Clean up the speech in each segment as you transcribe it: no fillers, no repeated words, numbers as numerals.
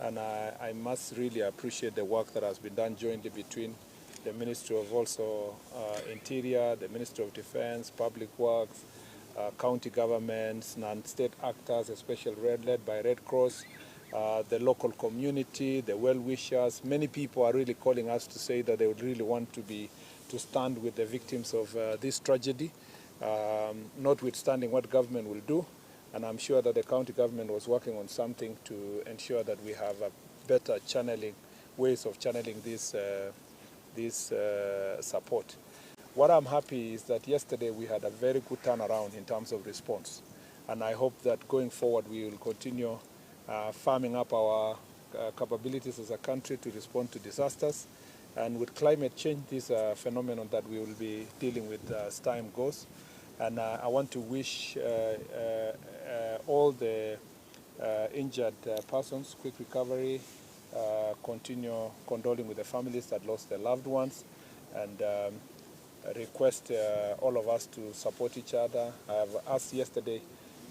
And I must really appreciate the work that has been done jointly between the Ministry of Interior, the Ministry of Defense, Public Works, county governments, non-state actors, especially led by Red Cross, the local community, the well-wishers. Many people are really calling us to say that they would really want to stand with the victims of this tragedy, notwithstanding what government will do. And I'm sure that the county government was working on something to ensure that we have a better ways of channeling this support. What I'm happy is that yesterday we had a very good turnaround in terms of response. And I hope that going forward we will continue farming up our capabilities as a country to respond to disasters. And with climate change, this is a phenomenon that we will be dealing with as time goes. And I want to wish all the injured persons quick recovery, continue condoling with the families that lost their loved ones, and request all of us to support each other. I have asked yesterday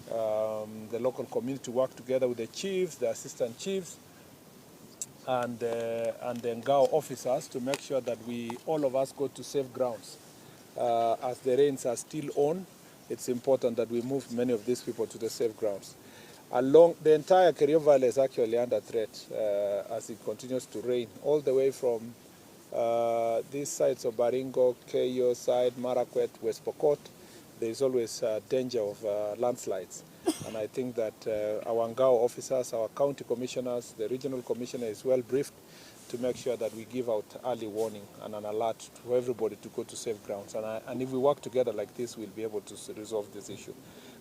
the local community to work together with the chiefs, the assistant chiefs, and the Ngao officers to make sure that all of us go to safe grounds. As the rains are still on, it's important that we move many of these people to the safe grounds. Along the entire Kerio Valley is actually under threat as it continues to rain, all the way from these sides of Baringo, Kerio side, Marakwet, West Pokot. There is always danger of landslides. And I think that our Ngao officers, our county commissioners, the regional commissioner is well briefed to make sure that we give out early warning and an alert to everybody to go to safe grounds. And if we work together like this, we'll be able to resolve this issue.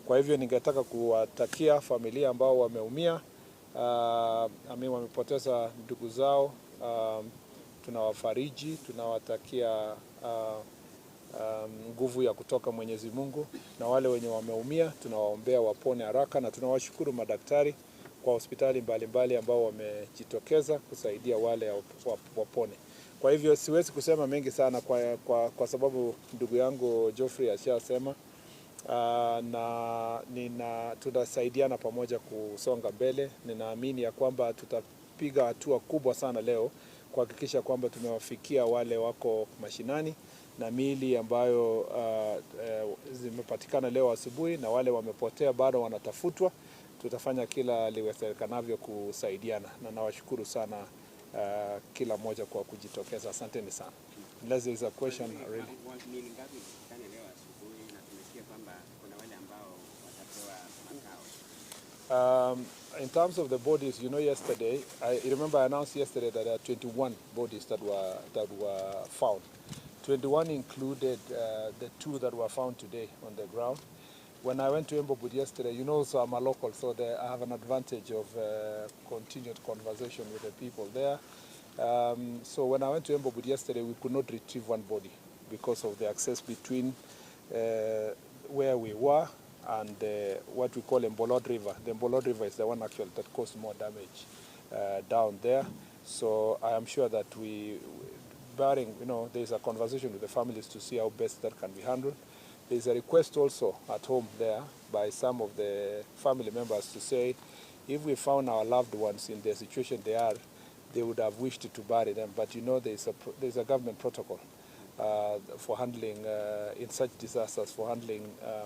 Kwa hivyo ningetaka kuwatakia familia ambao wameumia, wamepoteza ndugu zao, tunawafariji, tunawatakia nguvu ya kutoka Mwenyezi Mungu, na wale wenye wameumia tunawaombea wapone haraka, na tunawashukuru madaktari kwa hospitali mbalimbali ambao wamejitokeza kusaidia wale wapone. Kwa hivyo siwezi kusema mengi sana kwa sababu ndugu yangu Geoffrey ashasema, na tunasaidiana pamoja kusonga mbele. Ninaamini ya kwamba tutapiga hatua kubwa sana leo kuhakikisha kwamba tumewafikia wale wako mashinani, na miili ambayo zimepatikana leo asubuhi na wale wamepotea bado wanatafutwa. Tutafanya kila liwezekanavyo kusaidiana, na nawashukuru sana kila mmoja kwa kujitokeza. Asanteni sana. Unless there is a question really. In terms of the bodies, yesterday, I remember I announced yesterday that there are 21 bodies that were found. 21 included the 2 that were found today on the ground. When I went to Embobud yesterday, so I'm a local, so I have an advantage of continued conversation with the people there. So when I went to Embobud yesterday, we could not retrieve one body because of the access between where we were and what we call Mbolod River. The Mbolod River is the one actually that caused more damage down there. So I am sure that barring, there's a conversation with the families to see how best that can be handled. There's a request also at home there by some of the family members to say, if we found our loved ones in the situation they would have wished to bury them. But there's a government protocol for handling, in such disasters, for handling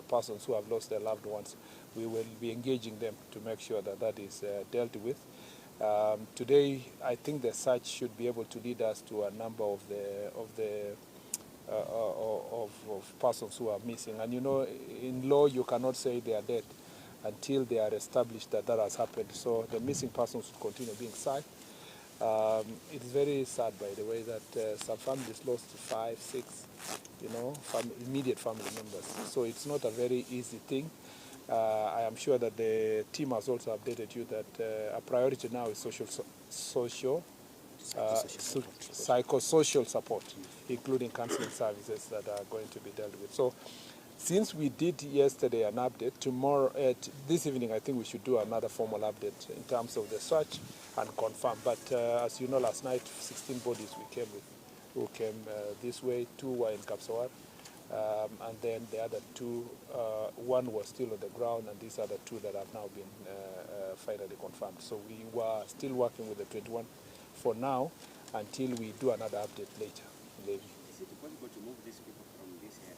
persons who have lost their loved ones. We will be engaging them to make sure that is dealt with. Today, I think the search should be able to lead us to a number of persons who are missing. And in law, you cannot say they are dead until they are established that has happened. So the missing persons should continue being sought. It is very sad, by the way, that some families lost 5, 6, immediate family members. So it's not a very easy thing. I am sure that the team has also updated you that a priority now is psychosocial support, including counseling services that are going to be dealt with. So since we did yesterday an update, this evening I think we should do another formal update in terms of the search and confirm. But as you know, last night 16 bodies who came this way. 2 were in Kapsawar, and then the other 2, one was still on the ground, and these are the 2 that have now been finally confirmed. So we were still working with the 21 for now until we do another update later. Maybe. Is it possible to move these people from this area?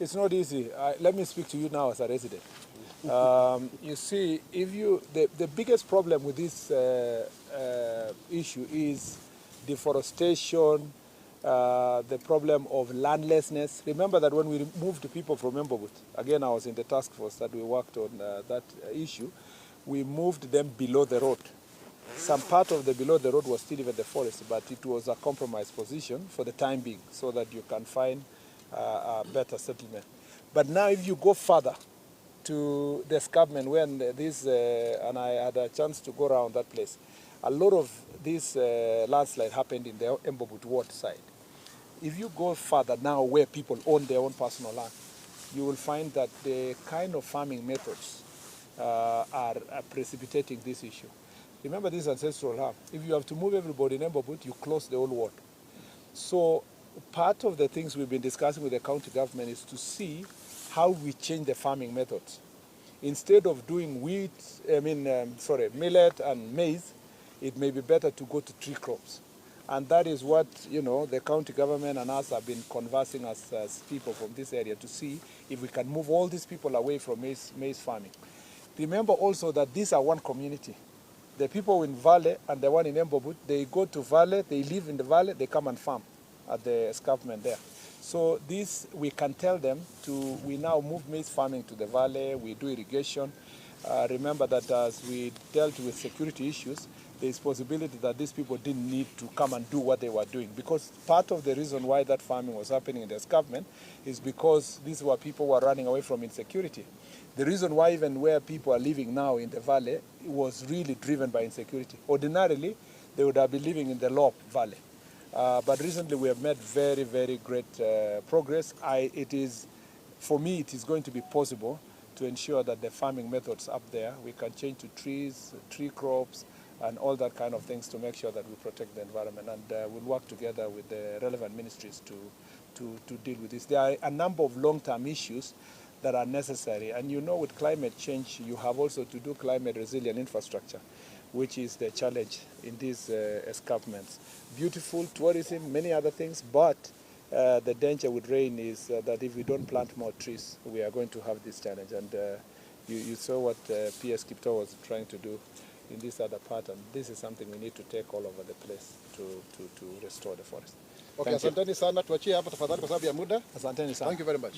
It's not easy. Let me speak to you now as a resident. You see, the biggest problem with this issue is deforestation, the problem of landlessness. Remember that when we moved people from Embobut, again I was in the task force that we worked on that issue, we moved them below the road. Some part of the below the road was still even the forest, but it was a compromised position for the time being so that you can find a better settlement. But now if you go further to the escarpment when this, and I had a chance to go around that place, a lot of this landslide happened in the Embobut ward side. If you go further now where people own their own personal land, you will find that the kind of farming methods are precipitating this issue. Remember this ancestral land. If you have to move everybody in Embobut, you close the whole ward. So part of the things we've been discussing with the county government is to see how we change the farming methods. Instead of doing millet and maize, it may be better to go to tree crops. And that is what, the county government and us have been conversing as people from this area to see if we can move all these people away from maize farming. Remember also that these are one community. The people in Valley and the one in Embobut, they go to Valley, they live in the Valley, they come and farm at the escarpment there. So this, we can tell them we now move maize farming to the Valley, we do irrigation. Remember that as we dealt with security issues, there is possibility that these people didn't need to come and do what they were doing, because part of the reason why that farming was happening in the escarpment is because these were people who were running away from insecurity. The reason why even where people are living now in the Valley was really driven by insecurity. Ordinarily, they would have been living in the Lop Valley. But recently we have made very, very great progress. For me, it is going to be possible to ensure that the farming methods up there, we can change to trees, tree crops, and all that kind of things to make sure that we protect the environment. And we'll work together with the relevant ministries to deal with this. There are a number of long-term issues that are necessary. And with climate change, you have also to do climate resilient infrastructure, which is the challenge in these escarpments. Beautiful tourism, many other things, but the danger with rain is that if we don't plant more trees, we are going to have this challenge. And you saw what PS Kipto was trying to do in this other part, and this is something we need to take all over the place to restore the forest. Okay, asanteni sana, tuachie hapa tafadhali kwa sababu ya muda. Asanteni sana. Thank you very much.